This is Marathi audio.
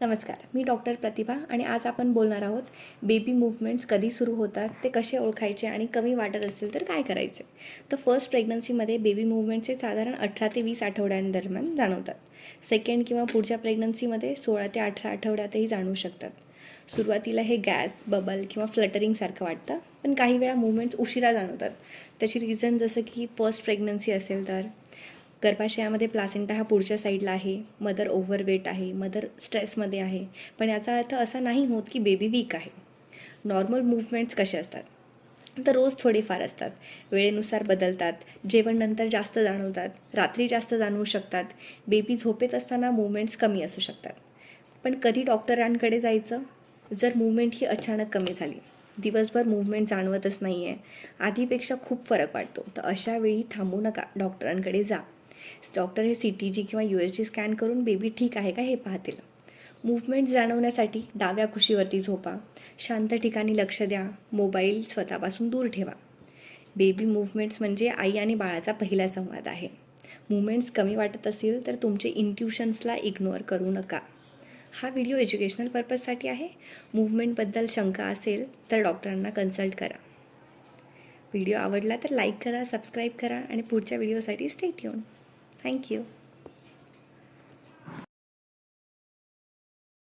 नमस्कार, मी डॉक्टर प्रतिभा आणि आज आपण बोलणार आहोत बेबी मूव्हमेंट्स कधी सुरू होतात, ते कसे ओळखायचे आणि कमी वाटत असतील तर काय करायचे. तर फर्स्ट प्रेग्नन्सीमध्ये बेबी मूव्हमेंट्स साधारण 18 ते 20 आठवड्यांदरम्यान जाणवतात. सेकंड किंवा पुढच्या प्रेग्नन्सीमध्ये 16 ते 18 आठवड्यातही जाणवू शकतात. सुरुवातीला हे गॅस, बबल किंवा फ्लटरिंगसारखं वाटतं, पण काही वेळा मूव्हमेंट्स उशिरा जाणवतात. त्याची रिझन जसं की फर्स्ट प्रेग्नन्सी असेल तर गर्भाशयामध्ये प्लासेंटा हा पुढच्या साईडला आहे, मदर ओव्हरवेट आहे, मदर स्ट्रेसमध्ये आहे, पण याचा अर्थ असा नाही होत की बेबी वीक आहे. नॉर्मल मूव्हमेंट्स कसे असतात, तर रोज थोडेफार असतात, वेळेनुसार बदलतात, जेवण नंतर जास्त जाणवतात, रात्री जास्त जाणवू शकतात, बेबी झोपेत असताना मूव्हमेंट्स कमी असू शकतात. पण कधी डॉक्टरांकडे जायचं जर मूव्हमेंट ही अचानक कमी झाली, दिवसभर मूव्हमेंट जाणवतच नाही आहे, आधीपेक्षा खूप फरक वाटतो, तर अशा वेळी थांबू नका, डॉक्टरांकडे जा. डॉक्टर हे CTG किंवा USG स्कॅन करून बेबी ठीक आहे का हे पाहतील. मूव्हमेंट जाणवण्यासाठी डाव्या कुशीवरती झोपा, शांत ठिकाणी लक्ष द्या, मोबाईल स्वतःपासून दूर ठेवा. बेबी मूव्हमेंट्स म्हणजे आई आणि बाळाचा पहिला संवाद आहे. मूव्हमेंट्स कमी वाटत असतील तर तुमचे इंट्युशन्सला इग्नोर करू नका. हा व्हिडिओ एज्युकेशनल पर्पजसाठी आहे. मूव्हमेंटबद्दल शंका असेल तर डॉक्टरांना कन्सल्ट करा. व्हिडिओ आवडला तर लाईक करा, सबस्क्राईब करा आणि पुढच्या व्हिडिओसाठी स्टे ट्यून. थँक्यू.